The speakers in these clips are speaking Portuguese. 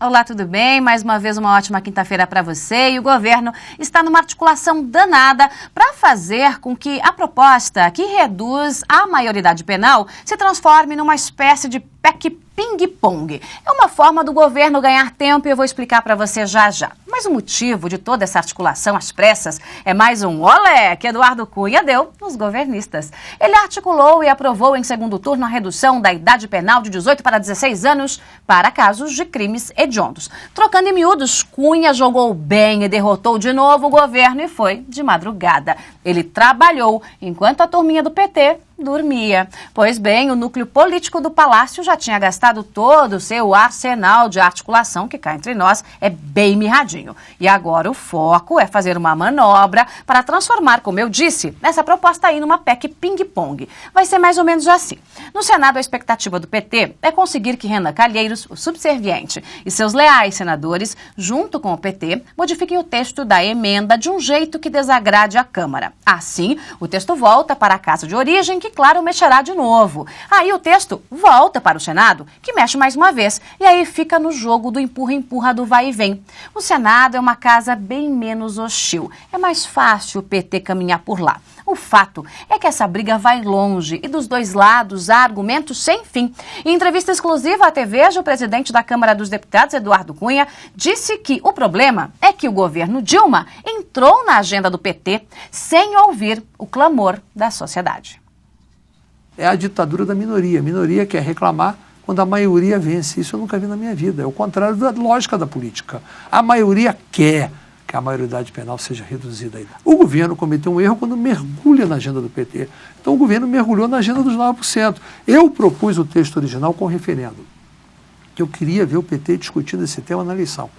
Olá, tudo bem? Mais uma vez uma ótima quinta-feira para você, e o governo está numa articulação danada para fazer com que a proposta que reduz a maioridade penal se transforme numa espécie de PEC ping-pong. É uma forma do governo ganhar tempo e eu vou explicar para você já já. Mas o motivo de toda essa articulação às pressas é mais um olé que Eduardo Cunha deu nos governistas. Ele articulou e aprovou em segundo turno a redução da idade penal de 18 para 16 anos para casos de crimes hediondos. Trocando em miúdos, Cunha jogou bem e derrotou de novo o governo e foi de madrugada. Ele trabalhou enquanto a turminha do PT dormia. Pois bem, o núcleo político do Palácio já tinha gastado todo o seu arsenal de articulação, que cá entre nós é bem mirradinho. E agora o foco é fazer uma manobra para transformar, como eu disse, essa proposta aí numa PEC ping-pong. Vai ser mais ou menos assim. No Senado, a expectativa do PT é conseguir que Renan Calheiros, o subserviente, e seus leais senadores, junto com o PT, modifiquem o texto da emenda de um jeito que desagrade a Câmara. Assim, o texto volta para a casa de origem, que claro, mexerá de novo. Aí o texto volta para o Senado, que mexe mais uma vez, e aí fica no jogo do empurra-empurra do vai e vem. O Senado é uma casa bem menos hostil. É mais fácil o PT caminhar por lá. O fato é que essa briga vai longe e dos dois lados há argumentos sem fim. Em entrevista exclusiva à TV, o presidente da Câmara dos Deputados, Eduardo Cunha, disse que o problema é que o governo Dilma entrou na agenda do PT sem ouvir o clamor da sociedade. É a ditadura da minoria. A minoria quer reclamar quando a maioria vence. Isso eu nunca vi na minha vida. É o contrário da lógica da política. A maioria quer que a maioridade penal seja reduzida. O governo cometeu um erro quando mergulha na agenda do PT. Então o governo mergulhou na agenda dos 9%. Eu propus o texto original com referendo, que eu queria ver o PT discutindo esse tema na eleição,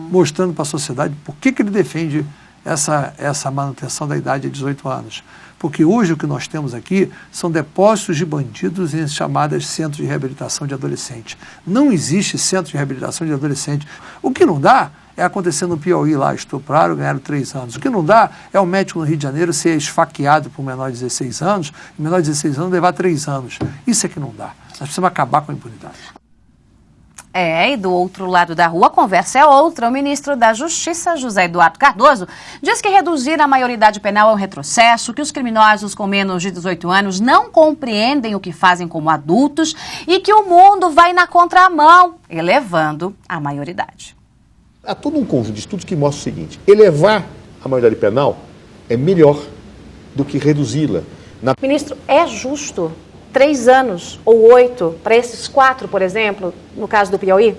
mostrando para a sociedade por que ele defende essa manutenção da idade de 18 anos. Porque hoje o que nós temos aqui são depósitos de bandidos em chamadas centros de reabilitação de adolescentes. Não existe centro de reabilitação de adolescentes. O que não dá é acontecer no Piauí lá, estupraram, ganharam 3 anos. O que não dá é o médico no Rio de Janeiro ser esfaqueado por um menor de 16 anos, e o menor de 16 anos levar 3 anos. Isso é que não dá. Nós precisamos acabar com a impunidade. E do outro lado da rua a conversa é outra. O ministro da Justiça, José Eduardo Cardoso, diz que reduzir a maioridade penal é um retrocesso, que os criminosos com menos de 18 anos não compreendem o que fazem como adultos e que o mundo vai na contramão, elevando a maioridade. Há todo um conjunto de estudos que mostra o seguinte: elevar a maioridade penal é melhor do que reduzi-la. Ministro, é justo 3 anos ou 8 para esses 4, por exemplo, no caso do Piauí?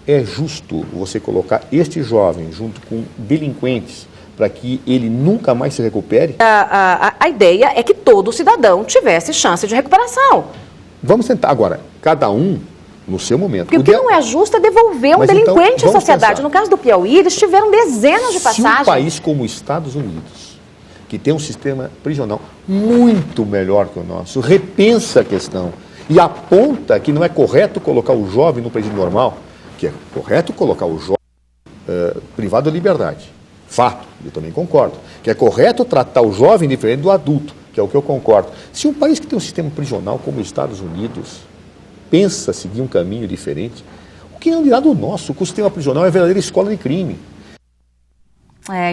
É justo você colocar este jovem junto com delinquentes para que ele nunca mais se recupere? A ideia é que todo cidadão tivesse chance de recuperação. Vamos tentar. Agora, cada um no seu momento. Porque o que não é justo é devolver um delinquente à sociedade. Pensar. No caso do Piauí, eles tiveram dezenas de passagens. Se um país como os Estados Unidos, que tem um sistema prisional muito melhor que o nosso, repensa a questão e aponta que não é correto colocar o jovem no presídio normal, que é correto colocar o jovem privado da liberdade. Fato, eu também concordo. Que é correto tratar o jovem diferente do adulto, que é o que eu concordo. Se um país que tem um sistema prisional como os Estados Unidos pensa seguir um caminho diferente, o que não dirá do nosso? O sistema prisional é a verdadeira escola de crime.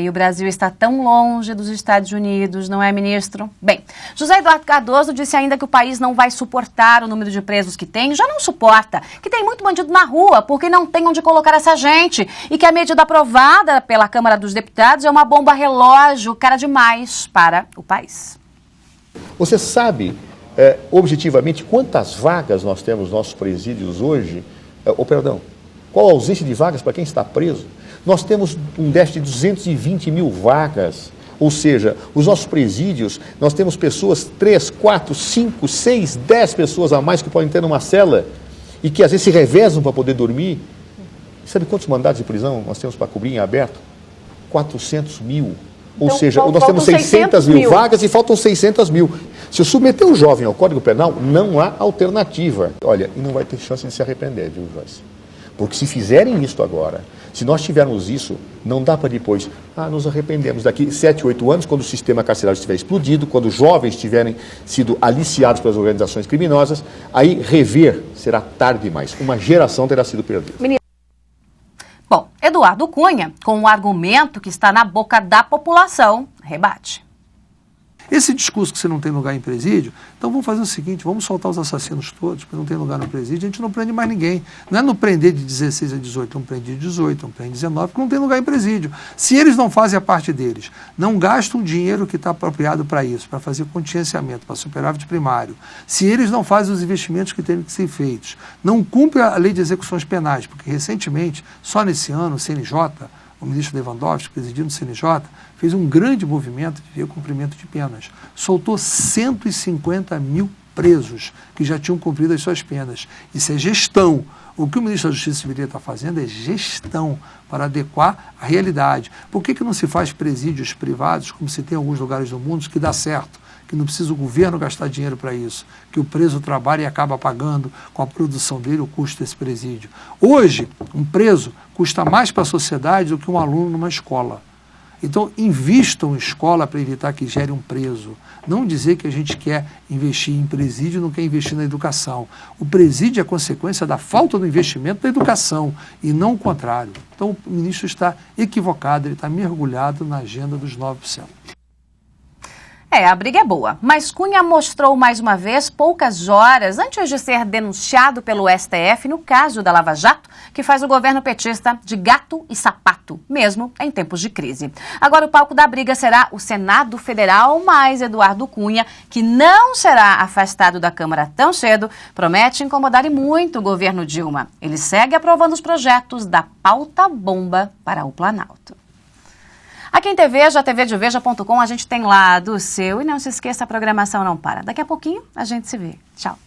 E o Brasil está tão longe dos Estados Unidos, não é, ministro? Bem, José Eduardo Cardoso disse ainda que o país não vai suportar o número de presos que tem, já não suporta, que tem muito bandido na rua, porque não tem onde colocar essa gente, e que a medida aprovada pela Câmara dos Deputados é uma bomba relógio, cara demais para o país. Você sabe, objetivamente, quantas vagas nós temos nos nossos presídios hoje? Qual a ausência de vagas para quem está preso? Nós temos um déficit de 220 mil vagas, ou seja, os nossos presídios, nós temos pessoas, 3, 4, 5, 6, 10 pessoas a mais que podem ter numa cela e que às vezes se revezam para poder dormir. Sabe quantos mandados de prisão nós temos para cobrir em aberto? 400 mil. Ou então, seja, nós temos 600 mil vagas e faltam 600 mil. Se eu submeter o jovem ao Código Penal, não há alternativa. Olha, e não vai ter chance de se arrepender, viu, Joyce? Porque se fizerem isso agora, se nós tivermos isso, não dá para depois, nos arrependemos daqui 7, 8 anos, quando o sistema carcerário estiver explodido, quando os jovens tiverem sido aliciados pelas organizações criminosas, aí rever será tarde demais. Uma geração terá sido perdida. Bom, Eduardo Cunha, com um argumento que está na boca da população, rebate. Esse discurso que você não tem lugar em presídio, então vamos fazer o seguinte, vamos soltar os assassinos todos, porque não tem lugar no presídio, a gente não prende mais ninguém. Não é não prender de 16 a 18, não prende de 18, não prende de 19, porque não tem lugar em presídio. Se eles não fazem a parte deles, não gastam o dinheiro que está apropriado para isso, para fazer contingenciamento, para superávit primário, se eles não fazem os investimentos que têm que ser feitos, não cumprem a lei de execuções penais, porque recentemente, só nesse ano, o CNJ, o ministro Lewandowski, presidindo o CNJ, fez um grande movimento de cumprimento de penas. Soltou 150 mil presos que já tinham cumprido as suas penas. Isso é gestão. O que o ministro da Justiça deveria estar fazendo é gestão para adequar a realidade. Por que não se faz presídios privados, como se tem em alguns lugares do mundo, que dá certo? Que não precisa o governo gastar dinheiro para isso, que o preso trabalha e acaba pagando com a produção dele o custo desse presídio. Hoje, um preso custa mais para a sociedade do que um aluno numa escola. Então, invistam em escola para evitar que gere um preso. Não dizer que a gente quer investir em presídio, não quer investir na educação. O presídio é consequência da falta do investimento na educação e não o contrário. Então, o ministro está equivocado, ele está mergulhado na agenda dos 9%. A briga é boa, mas Cunha mostrou mais uma vez, poucas horas antes de ser denunciado pelo STF no caso da Lava Jato, que faz o governo petista de gato e sapato, mesmo em tempos de crise. Agora o palco da briga será o Senado Federal, mas Eduardo Cunha, que não será afastado da Câmara tão cedo, promete incomodar e muito o governo Dilma. Ele segue aprovando os projetos da pauta-bomba para o Planalto. Aqui em TVeja, tvdeveja.com, a gente tem lá do seu. E não se esqueça, a programação não para. Daqui a pouquinho a gente se vê. Tchau.